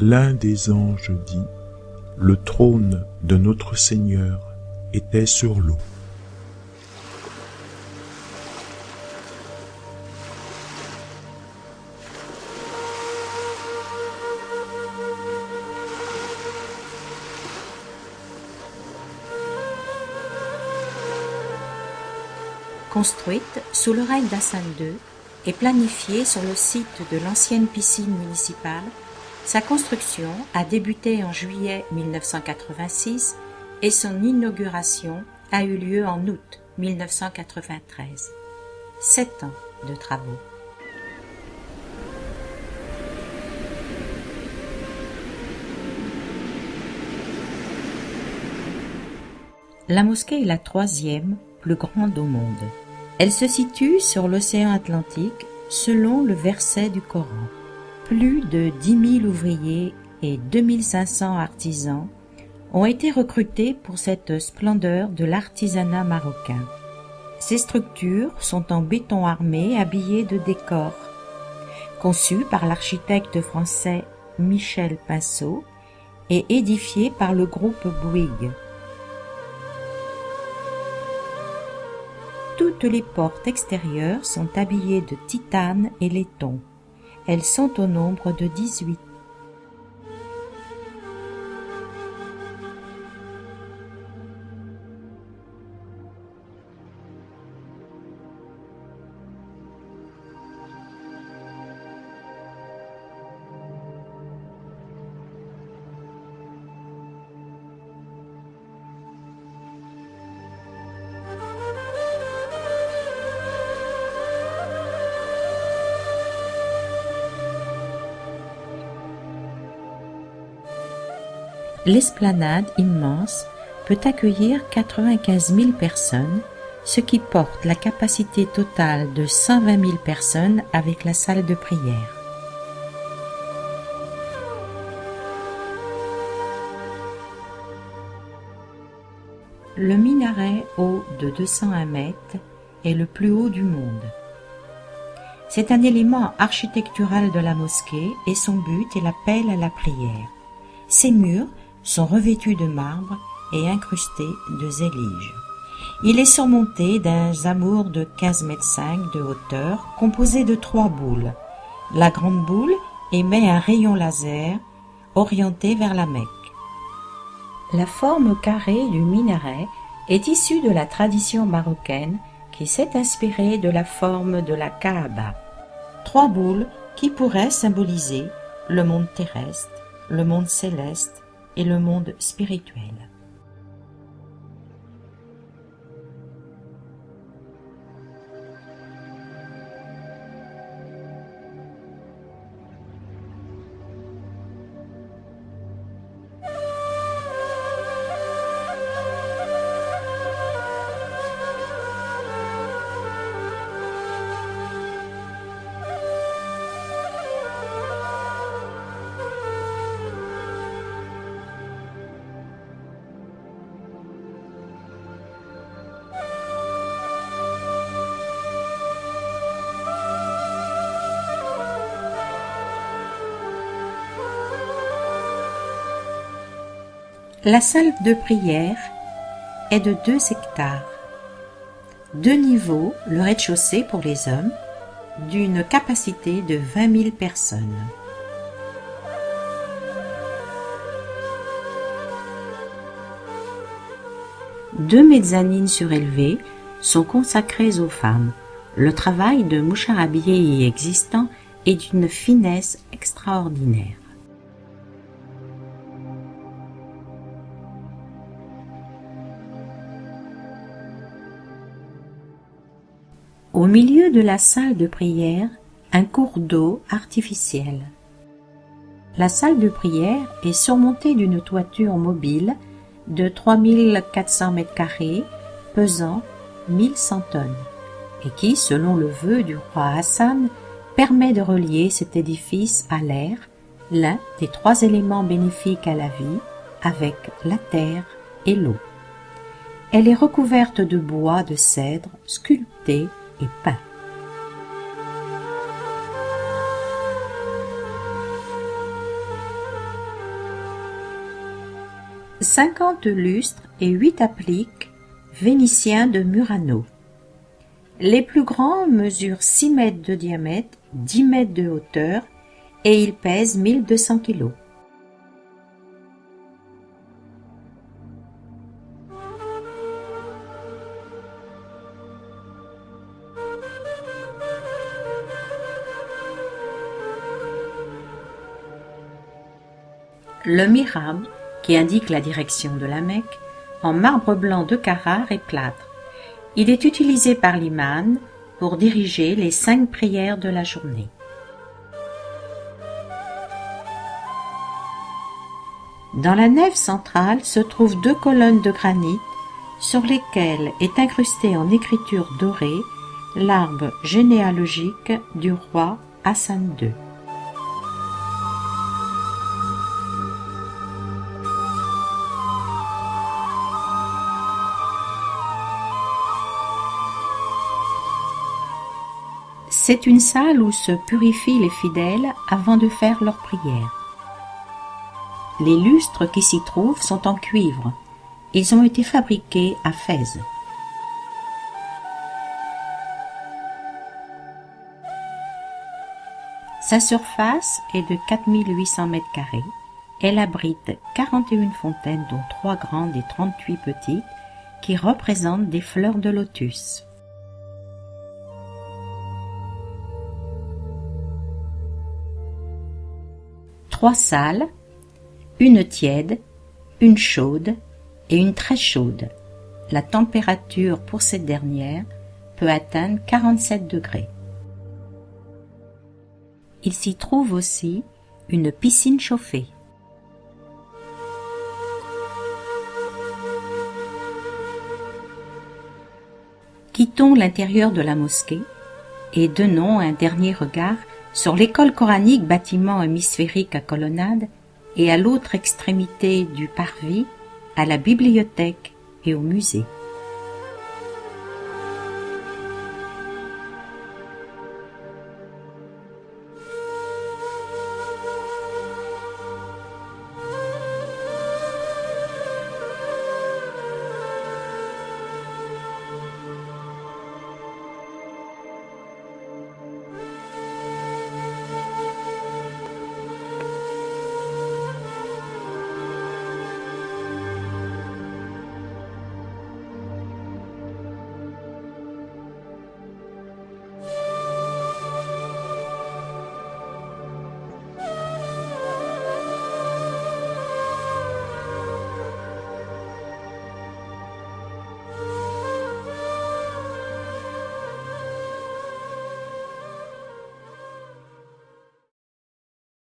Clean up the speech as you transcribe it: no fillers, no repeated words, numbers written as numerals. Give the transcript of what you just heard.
L'un des anges dit, le trône de notre Seigneur était sur l'eau. Construite sous le règne d'Hassan II et planifiée sur le site de l'ancienne piscine municipale, sa construction a débuté en juillet 1986 et son inauguration a eu lieu en août 1993. 7 ans de travaux. La mosquée est la 3e plus grande au monde. Elle se situe sur l'océan Atlantique selon le verset du Coran. Plus de 10 000 ouvriers et 2500 artisans ont été recrutés pour cette splendeur de l'artisanat marocain. Ces structures sont en béton armé habillées de décors. Conçues par l'architecte français Michel Pinceau et édifiées par le groupe Bouygues. Toutes les portes extérieures sont habillées de titane et laiton. Elles sont au nombre de 18. L'esplanade immense peut accueillir 95 000 personnes, ce qui porte la capacité totale de 120 000 personnes avec la salle de prière. Le minaret haut de 201 mètres est le plus haut du monde. C'est un élément architectural de la mosquée et son but est l'appel à la prière. Ses murs sont revêtus de marbre et incrustés de zélige. Il est surmonté d'un zamour de 15,5 mètres de hauteur, composé de 3 boules. La grande boule émet un rayon laser orienté vers la Mecque. La forme carrée du minaret est issue de la tradition marocaine qui s'est inspirée de la forme de la Kaaba. 3 boules qui pourraient symboliser le monde terrestre, le monde céleste et le monde spirituel. La salle de prière est de 2 hectares. 2 niveaux, le rez-de-chaussée pour les hommes, d'une capacité de 20 000 personnes. Deux mezzanines surélevées sont consacrées aux femmes. Le travail de moucharabier y existant est d'une finesse extraordinaire. Au milieu de la salle de prière, un cours d'eau artificiel. La salle de prière est surmontée d'une toiture mobile de 3400 m², pesant 1100 tonnes, et qui, selon le vœu du roi Hassan, permet de relier cet édifice à l'air, l'un des 3 éléments bénéfiques à la vie, avec la terre et l'eau. Elle est recouverte de bois de cèdre sculpté et peint. 50 lustres et 8 appliques vénitiens de Murano. Les plus grands mesurent 6 mètres de diamètre, 10 mètres de hauteur et ils pèsent 1200 kg. Le mihrab, qui indique la direction de la Mecque, en marbre blanc de Carrare et plâtre. Il est utilisé par l'imam pour diriger les 5 prières de la journée. Dans la nef centrale se trouvent 2 colonnes de granit sur lesquelles est incrusté en écriture dorée l'arbre généalogique du roi Hassan II. C'est une salle où se purifient les fidèles avant de faire leurs prières. Les lustres qui s'y trouvent sont en cuivre. Ils ont été fabriqués à Fès. Sa surface est de 4800 m². Elle abrite 41 fontaines, dont 3 grandes et 38 petites, qui représentent des fleurs de lotus. Trois salles, une tiède, une chaude et une très chaude. La température pour cette dernière peut atteindre 47 degrés. Il s'y trouve aussi une piscine chauffée. Quittons l'intérieur de la mosquée et donnons un dernier regard sur l'école coranique, bâtiment hémisphérique à colonnade, et à l'autre extrémité du parvis, à la bibliothèque et au musée.